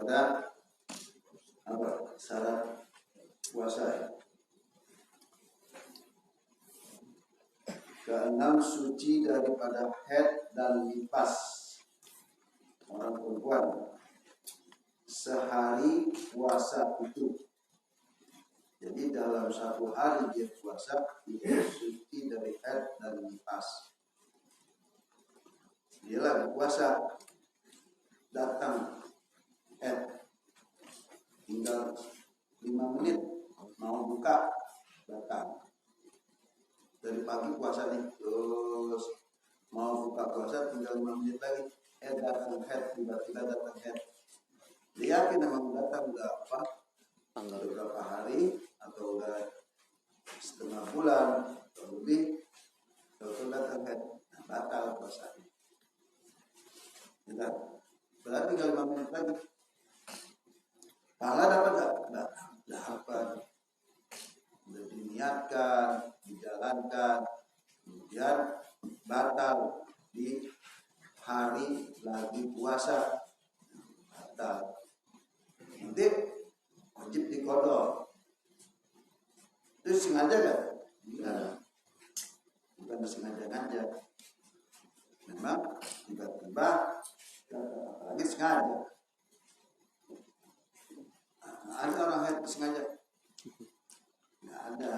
daripada syarat puasa. Keenam, suci daripada haid dan nifas orang perempuan sehari puasa itu. Jadi dalam satu hari dia puasa itu suci dari haid dan nifas. Dia lagi puasa, datang haid, tinggal 5 menit mau buka, datang. Dari pagi puasa nih, terus mau buka puasa tinggal 5 menit lagi, datang head, tiba-tiba datang head. Dia yakin memang datang udah beberapa hari atau udah setengah bulan atau lebih, terus datang head, batal puasanya. Berarti tinggal 5 menit lagi. Pahala dapat nggak? Dapat. Sudah diniatkan, dijalankan, kemudian batal di hari lagi puasa, batal. Nanti wajib diqadha. Itu sengaja nggak? Enggak. Bukan sengaja aja. Memang tiba-tiba, apalagi sengaja. Ada orang yang sengaja. Nggak ada.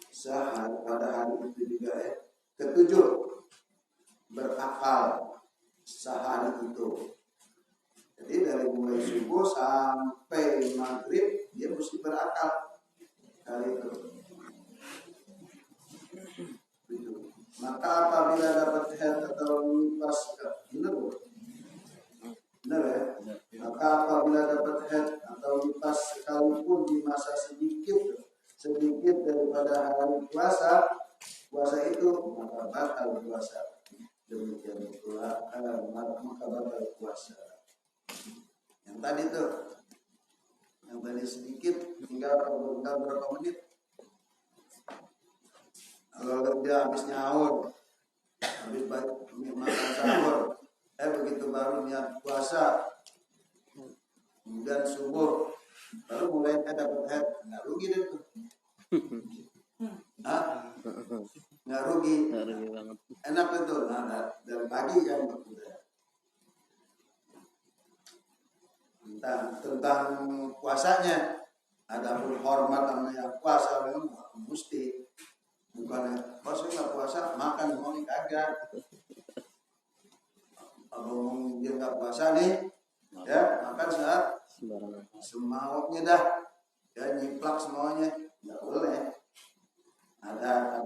Sehari pada hari itu juga ketujuh, berakal sehari itu. Jadi dari mulai subuh sampai maghrib dia mesti berakal hari itu. Maka apabila dapat haid atau nifas, benar ya? Maka apabila dapat haid atau nifas sekalipun di masa sedikit daripada hari puasa itu, maka batal puasa. Demikian pula maka batal puasa. Yang tadi sedikit, tinggal berapa menit. Kalau dia habis nyaur, habis makan sahur, begitu baru niat puasa, kemudian subuh, baru mulai dapat haid, nggak rugi deh tuh. Nggak rugi banget. Enak itu. Dari pagi kan udah. Tentang puasanya, ada hormat namanya puasa, memang mesti. Bukan puasa nggak puasa makan mau nih kagak. Kalau dia nggak puasa nih, ya makan saat semaunya dah, ya nyiplak semuanya, nggak boleh. Ada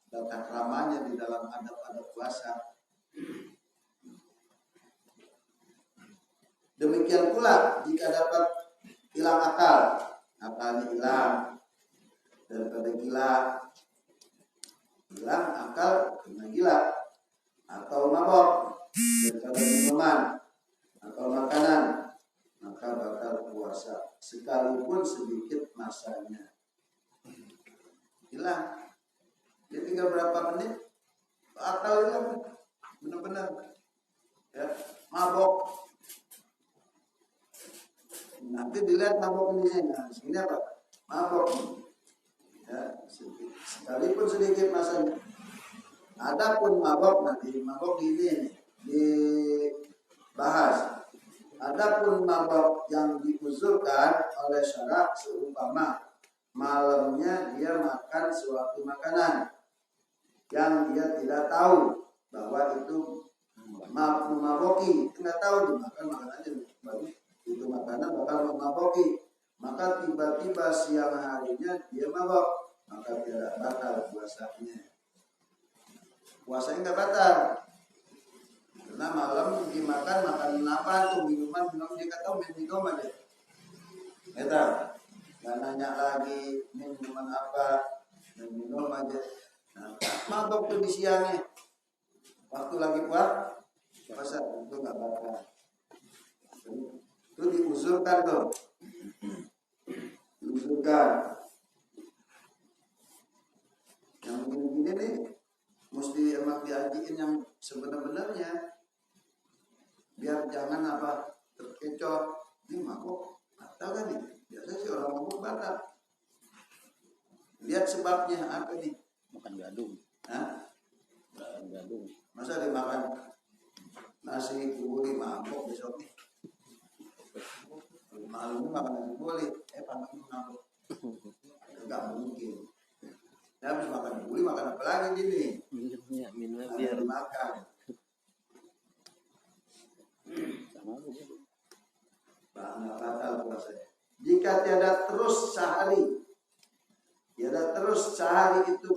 tata keramanya di dalam adab-adab puasa. Demikian pula jika dapat hilang akal, akalnya hilang, daripada hilang akal kena gila, atau mabok daripada minuman atau makanan, maka batal puasa sekalipun sedikit masanya. Hilang, dia tinggal berapa menit akal hilang, benar-benar ya, mabok. Nanti dilihat mabok ini, ini apa? Mabok ya, sekalipun sedikit masanya. Adapun mabok nanti, mabok ini dibahas. Adapun mabok yang diuzurkan oleh syarak seumpama malamnya dia makan suatu makanan yang dia tidak tahu bahwa itu memaboki, tidak tahu dimakan makanannya itu makanan bakal memaboki, maka tiba-tiba siang harinya dia mabok, maka tidak batal puasanya. Puasanya nggak batal karena malam dimakan makanan apa tuh, minuman dia nggak tahu minum aja, kita nggak nanya lagi minuman apa, dan minum aja. Nah, mabok tuh di siangnya, waktu lagi puasa itu nggak batal. Itu diuzurkan tuh, diuzurkan. Yang begini-begini nih mesti emang diajiin yang sebenarnya. biar jangan apa terkecoh. Ini mabuk batal kan nih? Biasa sih orang mabuk batal. Lihat sebabnya apa nih? Makan gadung. Hah? Makan gadung. Masa dimakan nasi kebuli mabuk besok nih? Malam makan nasi kebuli, pagi mabuk. Enggak mungkin. Ya habis makan kebuli makan apa lagi gini? Minumnya biar makan. sama aja. Nggak batal puasanya. Jika tiada terus sehari itu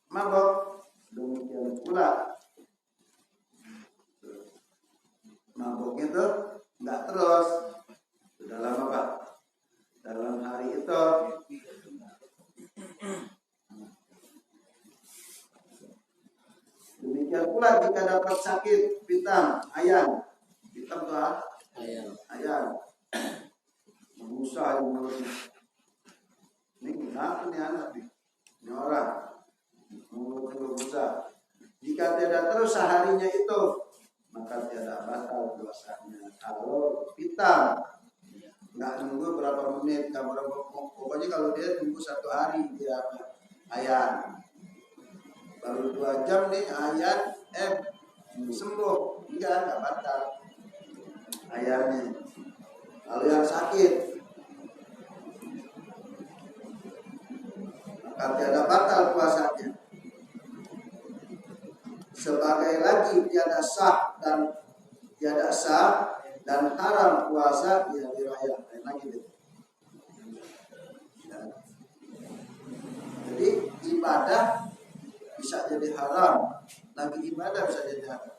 mabok, demikian pula mabok itu nggak terus dalam apa? Dalam hari itu. Demikian pula jika dapat sakit pitam, ayam, pitam tuh ayam, mengusah mulutnya. Ini kenapa nih anak nih? Ini orang mulutnya berbusa. Jika tidak terus seharinya itu, maka tidak batal puasanya. Kalau pitam, nggak nunggu berapa menit, nggak berapa, pokoknya kalau dia nunggu 1 hari dia ayam. Baru 2 jam nih ayam sembuh, nggak batal ayamnya. Lalu yang sakit, maka tiada batal puasanya. Sebagai lagi tiada sah dan haram puasa di hari raya. Lagi gitu. Ya. Jadi ibadah bisa jadi haram, lagi ibadah bisa jadi haram.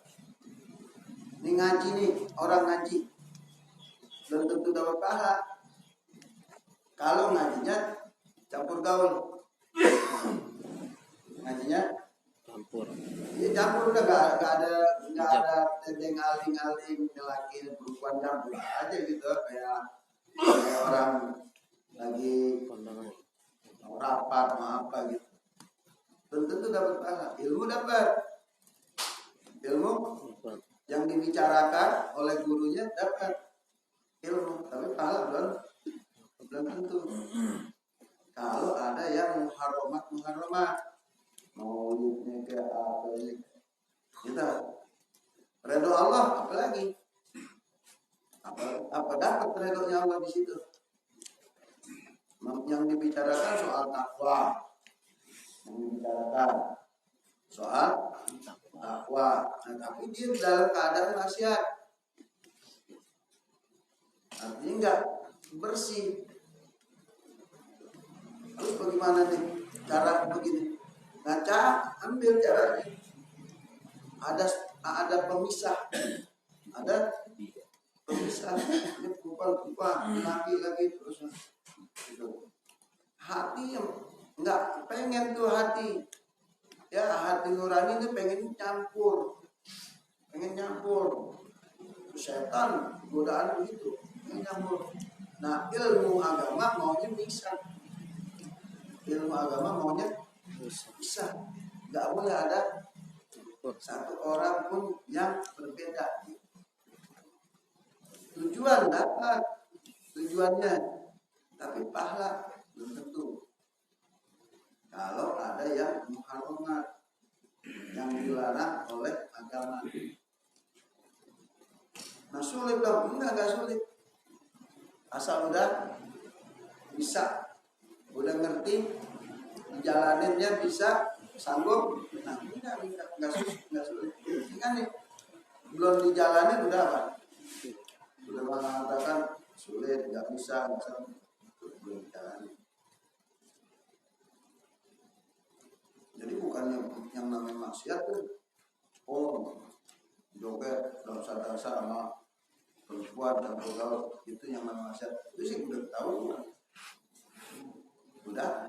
Ini ngaji nih, orang ngaji belum tentu dapat pahala kalau ngajinya campur gaul. Ngajinya Campur. ya campur udah nggak ada tenteng aling-aling laki perempuan campur aja gitu, kayak orang lagi rapat mau apa gitu. Belum tentu dapat pahala. Ilmu dapat, ilmu yang dibicarakan oleh gurunya dapat ilmu, tapi pahala belum tentu. Kalau ada yang muharramat maulidnya ke apa ini kita redho Allah, apalagi apa dapat redhonya Allah di situ. Yang dibicarakan soal takwa, yang dibicarakan soal takwa, nah, tapi dia dalam keadaan maksiat, artinya enggak bersih. Terus bagaimana nih cara begini? Ngaca, ambil caranya. Ada pemisah, ada pemisah. Ini kupal, lagi terus. Hati yang nggak pengen tuh hati, ya hati nurani itu pengen nyampur. Setan godaan begitu, pengen nyampur. Nah ilmu agama maunya bisa, bisa, nggak boleh ada satu orang pun yang berbeda. Tujuan dapat tujuannya, tapi pahala belum tentu. Kalau ada yang muharramat, yang dilarang oleh agama. Nah sulit dong, enggak sulit. Asal udah bisa, udah ngerti, dijalaninnya bisa, sanggup. Nah enggak sulit. Ini kan nih, belum dijalanin udah apa? Udah mengatakan sulit, nggak bisa, belum dijalanin. Jadi bukannya yang namanya maksiat tuh, joget dasar sama perempuan dan gaul itu yang namanya maksiat. Itu sih udah tahu, udah.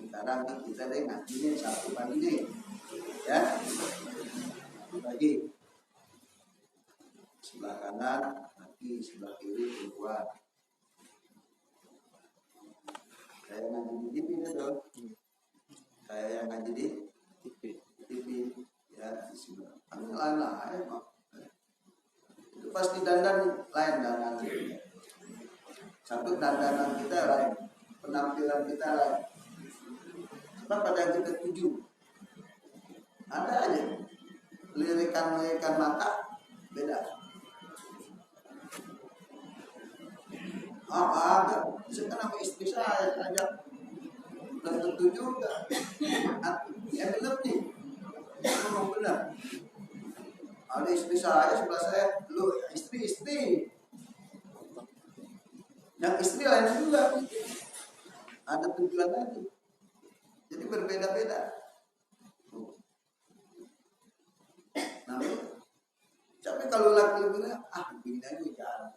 Sekarang kita deh ngaji nih Sabtu pagi nih, ya. Pagi sebelah kanan laki, sebelah kiri perempuan. Saya ngaji di TV dong. Saya yang ngaji di TV ya, di sebelah. Lain-lain dandan lain dandan. Satu dandanan kita lain, penampilan kita lain. Sebab pada yang kita tuju ada aja lirikan mata beda. Ada. Misalkan sama istri saya ajak belum tentu juga. Belum nih. Memang benar. Ada istri saya sebelah saya, lu istri. Yang istri lain juga. Ada tujuan lagi. Jadi berbeda-beda. Nah, tapi kalau laki bilang, begini aja jalan.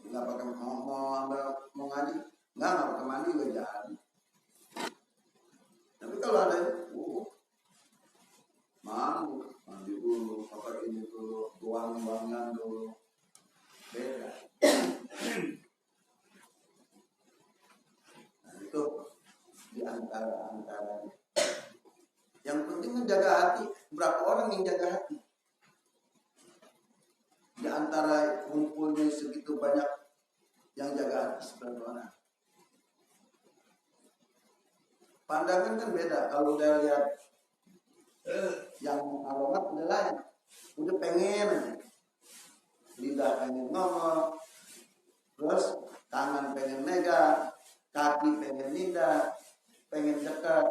Nggak pakai mau ngaji, nggak pakai mandi juga jalan. Tapi kalau ada mandi dulu, pakai ini dulu, buang-buangan dulu, beda. Nah itu di antara. Yang penting menjaga hati. Berapa orang yang jaga hati? Di antara kumpulnya segitu banyak yang jaga hati seberapa orang? Pandangan kan beda. Kalau udah lihat yang aromat udah lain, udah pengen, lidah pengen ngomong, terus tangan pengen megang, kaki pengen lidah, pengen dekat,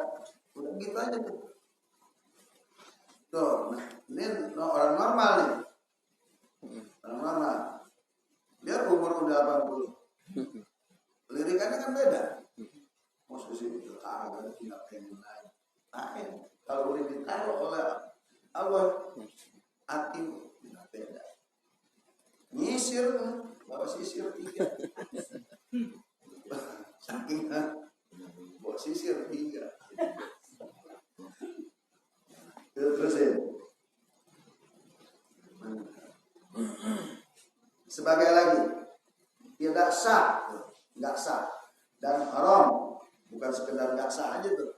udah gitu aja tuh. Tuh, ini orang normal nih, orang normal. Biar umur udah 80, lirikannya kan beda. Posisi itu agak tidak pengen lain. Kalau boleh ditaruh oleh Allah, hati tidak beda. Nyisir, bawa sisir 3. Saking bawa sisir 3. Terusin. Sebagai lagi, tidak sah, nggak sah, dan haram. Bukan sekedar nggak sah aja tuh,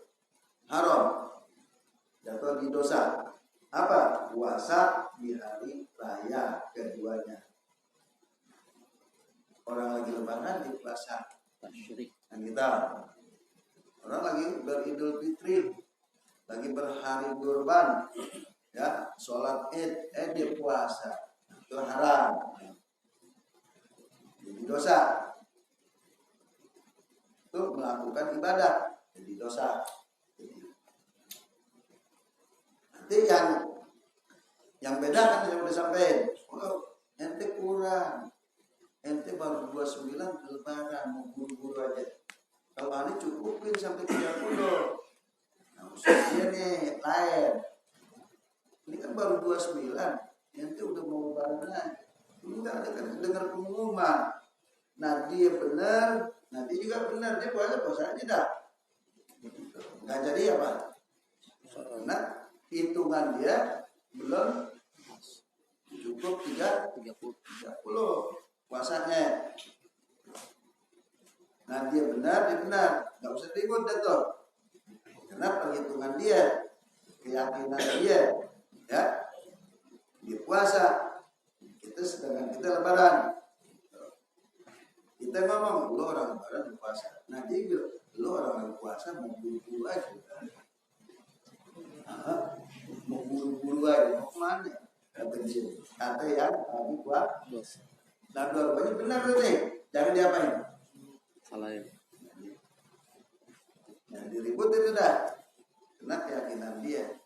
haram. Jatuh di dosa. Apa? Puasa di hari raya keduanya. Orang lagi lebaran di puasa. Dan kita orang lagi beridul fitri, lagi berhari kurban, ya, sholat id, dia puasa, itu haram, jadi dosa. Itu melakukan ibadah, jadi dosa. Nanti yang beda kan yang udah sampai, ente kurang, ente baru 29 lebaran, mau buru-buru aja. Kalau ini cukupin sampai 30. Nah, usia nih lain. Ini kan baru 29, ente udah mau lebaran aja. Enggak ada kan dengar pengumuman. Nah dia benar, nanti juga benar, dia puasa aja dah. Nggak jadi apa? Karena hitungan dia belum cukup 30 puasanya. Nah dia benar, nggak usah ribut dah tuh. Karena perhitungan dia, keyakinan dia, ya, dia puasa. Sedangkan kita lebaran. Kita ngomong, lo orang lebaran puasa. Nah dia bilang, lo orang puasa mau buru-buru aja. Mau buru-buru aja, mau kemana? Kata yang tadi buat dos. Nah dua-duanya benar tuh nih, jangan diapain. Salah ya. Nah diribut itu dah, karena keyakinan dia.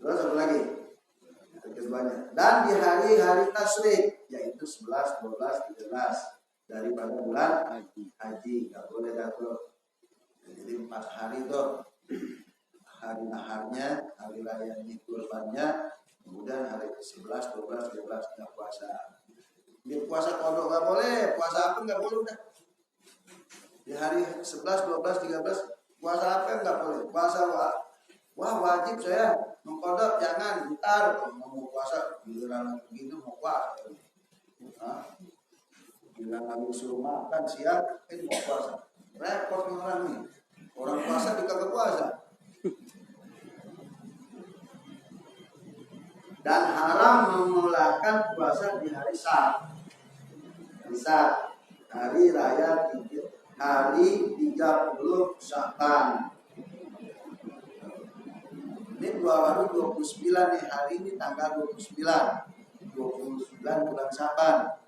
Terus apa lagi? Keduanya. Dan di hari-hari tasyrik, yaitu 11, 12, 13 daripada bulan haji, nggak boleh jatuh. Jadi 4 hari tuh, hari naharnya, hari raya ini kurbannya, kemudian hari 11, 12, 13 nggak puasa. Dia puasa kodok nggak boleh, puasa apa nggak boleh udah. Di hari 11, 12, 13 puasa apa nggak boleh, puasa wah wajib saya mengkodok, jangan ntar mau puasa giliran begini mau puasa. Giliran lagi suruh makan siang, mau puasa. Repot orang nih. Orang puasa dikagak puasa. Dan haram memulakan puasa di hari Sabat. Hari raya hari 30 Sya'ban. Ini baru 29 nih, hari ini tanggal 29 bulan Sya'ban.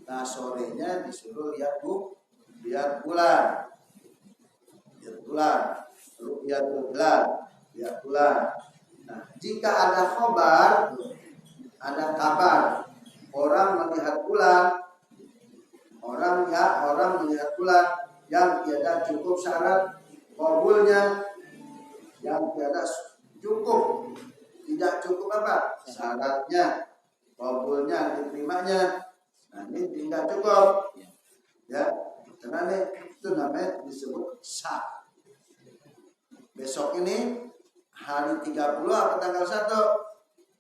Nah, sorenya disuruh lihat bulan. Lihat bulan. Nah, jika ada khobar, ada kabar, orang melihat bulan yang tidak cukup syarat qabulnya, tidak cukup apa? Syaratnya, qabulnya, diterimanya. Nah, ini tidak cukup. Ya, karena itu namanya disebut syak. Besok ini hari 30 atau tanggal 1.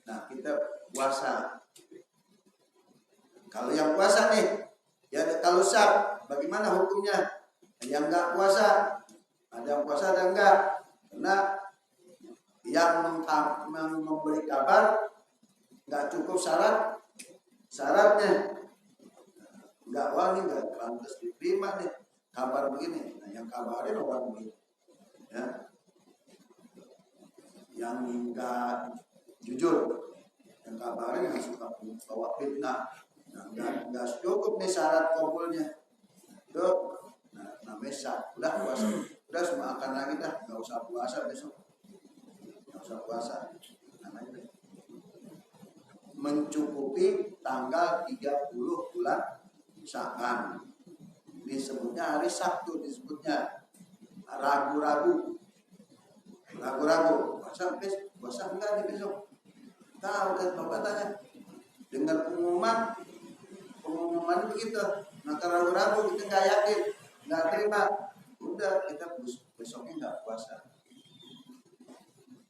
Nah, kita puasa. Kalau yang puasa nih, ya kalau syak, bagaimana hukumnya? Yang enggak puasa, ada yang puasa ada enggak? Karena yang memberi kabar enggak cukup syaratnya. Enggak wani, enggak pantas diterima nih kabar begini. Nah, yang kabarin orang begini. Ya. Yang enggak jujur, yang kabarin yang suka bawa fitnah. Nah, enggak cukup nih syarat kabulnya. Itu namanya syak. Udah puasa. Udah semua akan lagi dah, enggak usah puasa besok. Enggak usah puasa. Namanya mencukupi tanggal 30 bulan Sya'ban. Disebutnya hari Sabtu, disebutnya ragu-ragu. Puasa enggak nih besok? Tahu kan Bapak tanya. Dengar pengumuman begitu. Maka ragu-ragu, kita enggak yakin, enggak terima. Udah, kita besoknya enggak puasa.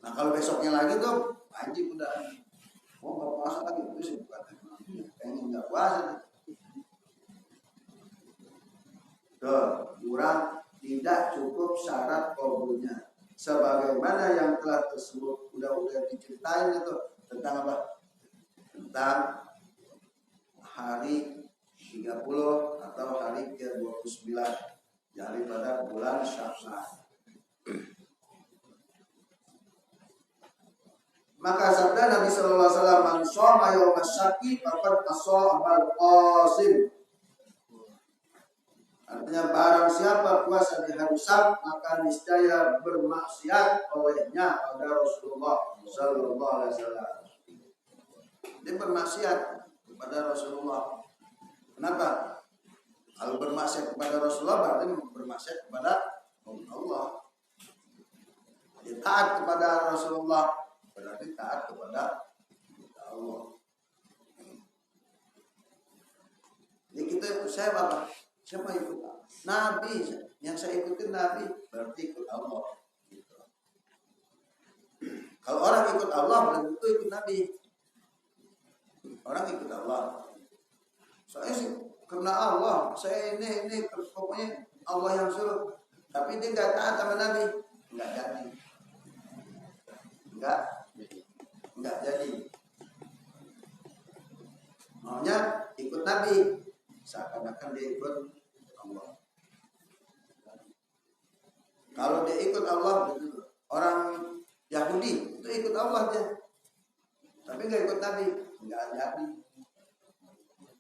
Nah, kalau besoknya lagi tuh wajib udah. Oh, enggak puasa lagi itu sih bukan. Kayaknya enggak puasa. Tuh, kurang tidak cukup syarat qabulnya. Sebagaimana yang telah tersebut udah diceritain itu tentang apa? Tentang hari 30 atau hari ke-29 daripada bulan Sya'ban. Maka sabda Nabi sallallahu alaihi wasallam, "Man shoma yaumas syaqi faqad ashama al-qasim." Artinya barang siapa puasa di hari Sabat maka niscaya bermaksiat olehnya pada Rasulullah sallallahu alaihi wasallam. Dia bermaksiat kepada Rasulullah. Kenapa? Kalau bermaksiat kepada Rasulullah berarti bermaksiat kepada Allah. Dia taat kepada Rasulullah berarti taat kepada Allah. Jadi saya apa? Siapa ikut Nabi? Yang saya ikutin Nabi berarti ikut Allah. Gitu. Kalau orang ikut Allah belum tentu ikut Nabi. Orang ikut Allah. Saya sih karena Allah. Saya ini pokoknya Allah yang suruh. Tapi dia nggak taat sama Nabi, nggak jadi. Nggak jadi. Maunya ikut Nabi, seakan-akan dia ikut Allah. Kalau dia ikut Allah, orang Yahudi itu ikut Allah dia, tapi nggak ikut Nabi, nggak jadi.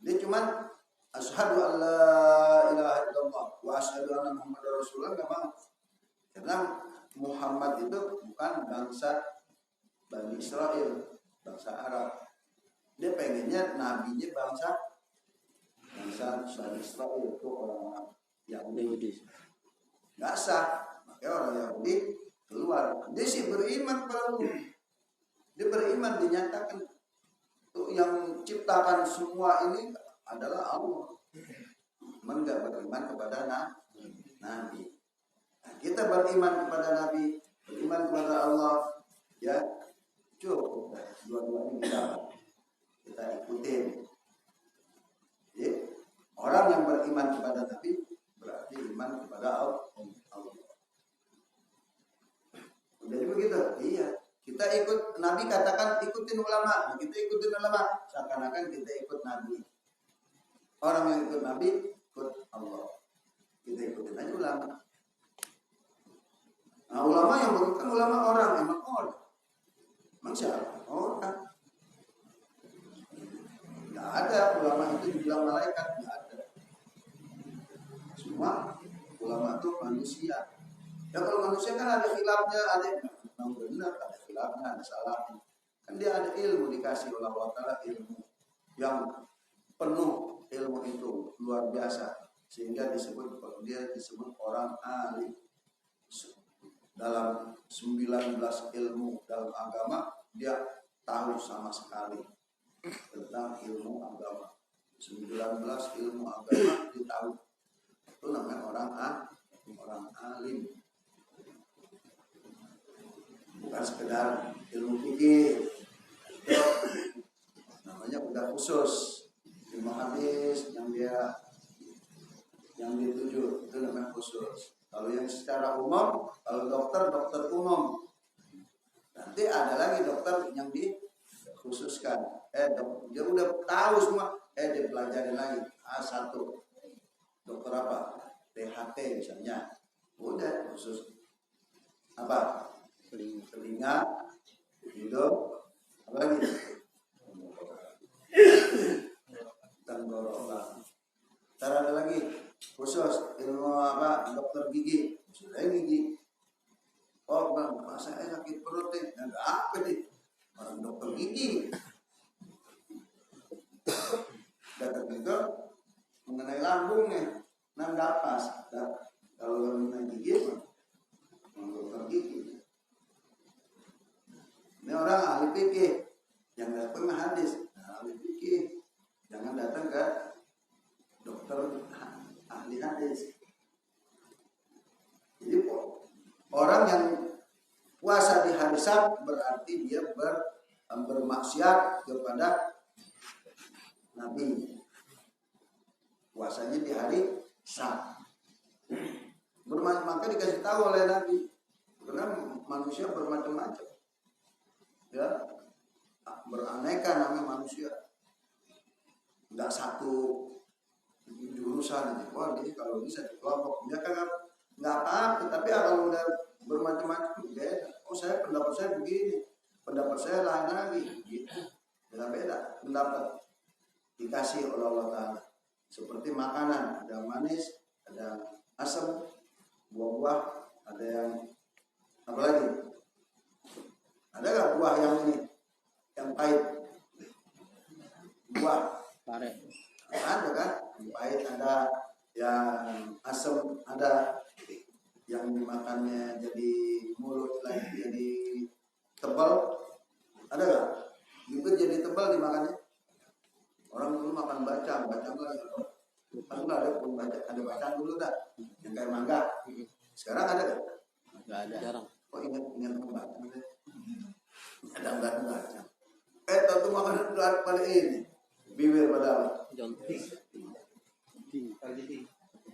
Dia cuma asyhadu an la ilaha illallah wa asyhadu anna muhammadar rasulullah, nggak mau. Karena Muhammad itu bukan bangsa Bani Israel, bangsa Arab. Dia pengennya nabinya bangsa Bani Israel, itu orang Yahudi. Nggak sah. Makanya orang Yahudi keluar. Dia sih beriman kepada Allah. Dia beriman, dinyatakan yang ciptakan semua ini adalah Allah. Cuman nggak beriman kepada Nabi. Nah, kita beriman kepada Nabi, beriman kepada Allah, ya cukup. Dua-duanya kita ikutin. Jadi, orang yang beriman kepada Nabi berarti iman kepada Allah. Jadi begitu, iya. Kita Kita ikut Nabi, katakan ikutin ulama. Nah, kita ikutin ulama, seakan-akan kita ikut Nabi. Orang yang ikut Nabi ikut Allah. Kita ikutin aja ulama. Nah, ulama yang bukan ulama orang, emang orang. Emang siapa? Orang. Nggak ada ulama itu dibilang malaikat, nggak ada. Semua ulama itu manusia. Ya kalau manusia kan ada khilafnya, ada yang benar, ada khilafnya, ada salahnya. Kan dia ada ilmu, dikasih oleh Allah Ta'ala ilmu yang penuh, ilmu itu luar biasa, sehingga dia disebut orang alim. Dalam 19 ilmu dalam agama dia tahu sama sekali tentang ilmu agama. 19 ilmu agama dia tahu. Itu namanya orang alim. Bukan sekedar ilmu fikih. Namanya udah khusus. Ilmu hadis yang dituju itu namanya khusus. Kalau yang secara umum, kalau dokter umum. Nanti ada lagi dokter yang dikhususkan. Dia udah tahu semua. Dia pelajari lagi. A1. Dokter apa? THT misalnya. Udah khusus. Apa? Telinga, hidung, apa lagi? Tenggorokan. Ntar ada lagi khusus ilmu apa? Dokter gigi, sudah gigi. Oh, bang, saya sakit perut nih. Enggak apa nih? Orang dokter gigi. Datang itu mengenai lambungnya, napas. Kalau mengenai gigi, dokter gigi. Ini orang ahli fikih yang datang ke hadis. Nah, ahli fikih jangan datang ke dokter ahli hadis. Jadi orang yang puasa di hari Sabat berarti dia bermaksiat kepada Nabi. Puasanya di hari Sabat. Maka dikasih tahu oleh Nabi, karena manusia bermacam-macam. Ya, beraneka namanya manusia, nggak satu jurusan aja. Wah, jadi kalau bisa di kelompok, dia kan nggak apa-apa. Tapi kalau udah bermacam-macam, beda. Oh, pendapat saya begini, pendapat saya lain lagi, gitu. Beda-beda pendapat dikasih oleh Allah Ta'ala. Seperti makanan, ada manis, ada asam, buah-buah, ada yang apa lagi? Ada nggak buah yang ini, yang pahit? Buah pare. ada kan? Yang pahit ada, yang asam ada, yang dimakannya jadi mulut lagi jadi tebal, ada nggak? Bibir jadi tebal dimakannya. Orang dulu makan bacang lagi. Kan nggak ada pun ada bacang dulu dah, yang kayak mangga. Sekarang ada nggak? Nggak ada. Jarang. Oh ingat bacang. Ada bacang. Tentu makanan pada ini bibir pada Jontor.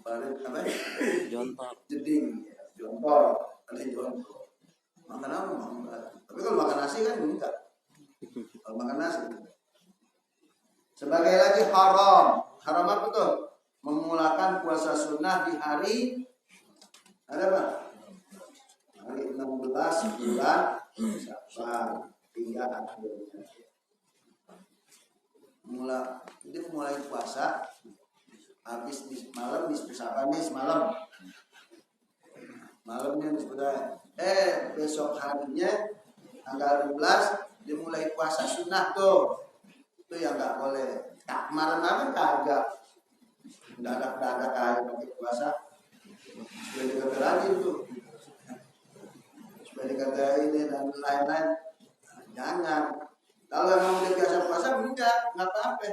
apa? Jontor. Jeding, jompor, ada jompor. Makan apa? Makan bacang. Tapi kalau makan nasi kan enggak. Kalau makan nasi. Sebagai lagi haram apa tuh? Memulakan puasa sunnah di hari ada apa? Hari 16 bulan Syawal hingga akhirnya. Jadi mulai puasa habis malam disebut nih semalam. Malamnya disebut besok harinya tanggal 16 dimulai puasa sunnah tuh. Itu yang nggak boleh. Tak malam kagak. Nggak ada kagak pakai puasa. Supaya dikata lagi tuh. Supaya dikata ini dan lain-lain. Jangan. Kalau emang udah biasa puasa enggak apa-apa.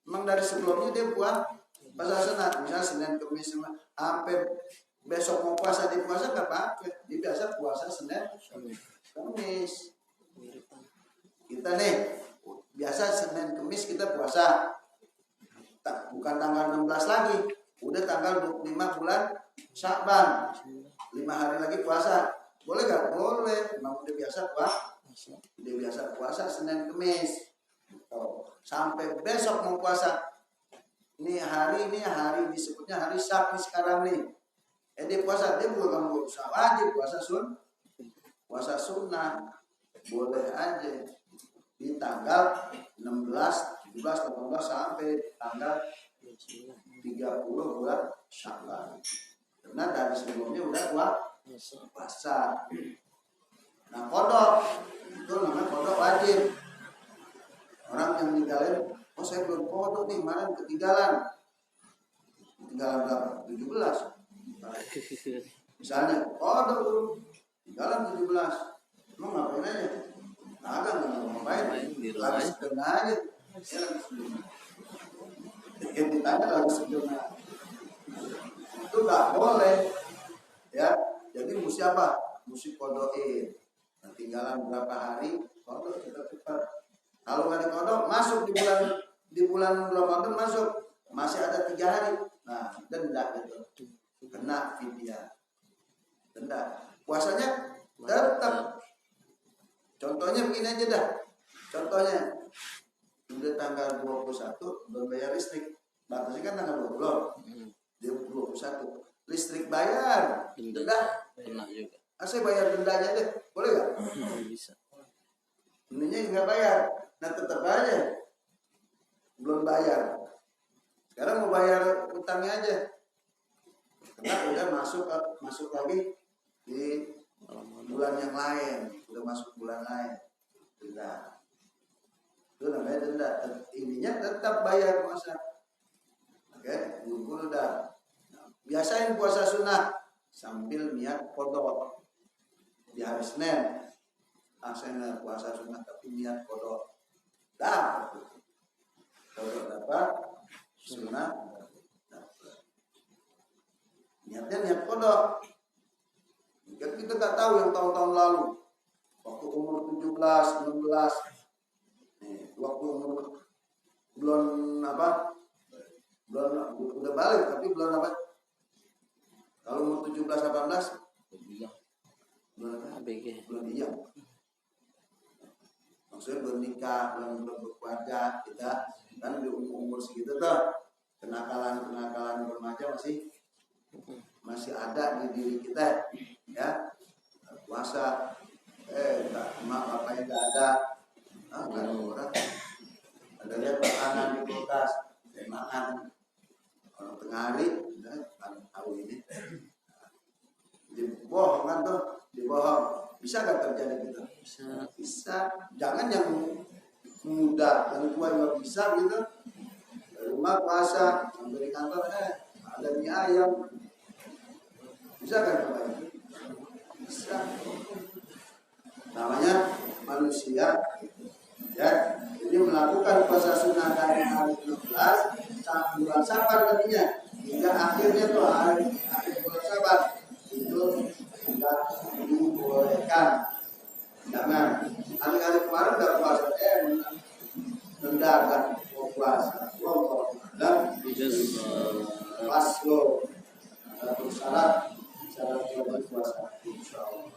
Emang dari sebelumnya dia puasa sunat. Misalnya Senin Kamis sampai besok mau puasa di puasa nggak apa-apa. Dia biasa puasa Senin Kamis. Kita nih biasa Senin Kamis kita puasa. Bukan tanggal 16 lagi. Udah tanggal 25 bulan Sya'ban. 5 hari lagi puasa. Boleh gak? Boleh. Memang udah biasa puasa Senin Kemis. Sampai besok mau puasa. Ini hari disebutnya hari Sabtu sekarang nih. Dia puasa, dia bukan puasa wajib, puasa sunnah. Boleh aja di tanggal 16, 17, 18 sampai tanggal 30 bulan Syawal. Karena dari sebelumnya udah puasa. Nah, kodok itu namanya kodok wajib. Orang yang ninggalin, saya belum kodok nih, kemarin ketinggalan berapa? 17. Misalnya kodok dulu, ketinggalan 17. Emang ngapain aja? Nggak ngapain. Lagi sedang aja. Yang ditanya lagi sedang. Itu nggak boleh. Ya, jadi mesti apa? Mesti kodokin. Ketinggalan berapa hari, kodok cepat. Kalau nggak dikodok, masuk di bulan Ramadan masuk, masih ada 3 hari. Nah, denda itu, kena fidyah, denda. Puasanya tetap. Contohnya begini aja dah. Contohnya, udah tanggal 21 belum bayar listrik. Batasnya kan tanggal 20. Dia 21. Listrik bayar, denda. Kena juga. Saya bayar dendanya deh, boleh nggak? Bisa. Dendanya nggak bayar, nah tetap aja belum bayar. Sekarang mau bayar utangnya aja, karena udah masuk lagi di bulan yang lain, udah masuk bulan lain, denda. Itu namanya denda. Ininya tetap bayar puasa. Oke, gugur udah. Nah, biasain puasa sunnah sambil niat kodok di hari Senin. Saya nggak puasa sunnah tapi niat kodok. Dah, kodok dapat, sunnah dapat. Niatnya niat kodok. Kita nggak tahu yang tahun-tahun lalu. Waktu umur 17, 16, waktu umur belum udah balik tapi belum apa? Kalau umur 17, 18 belum iya. Maksudnya belum nikah, belum berkeluarga, kita kan di umur segitu tuh kenakalan remaja masih ada di diri kita, ya. Puasa, emak bapaknya nggak ada, nggak ada orang, ada lihat makanan di kulkas, makan orang tengah hari, tahu ini. Dibohong kan tuh, dibohong. Bisa gak terjadi gitu? Bisa. Jangan yang muda, yang tua juga bisa gitu. Dari rumah puasa, sampai di kantor ada mie ayam. Bisa kan Bapak Ibu? Bisa. Namanya manusia, ya. Jadi melakukan puasa sunnah dari hari 16 sampai bulan Sabar tadinya, hingga akhirnya tuh hari akhir bulan Sabar itu tidak dibolehkan. Jangan. Hari-hari kemarin nggak puasa, mendadak mau puasa. Dan pas lo syarat wajib puasa, insya Allah.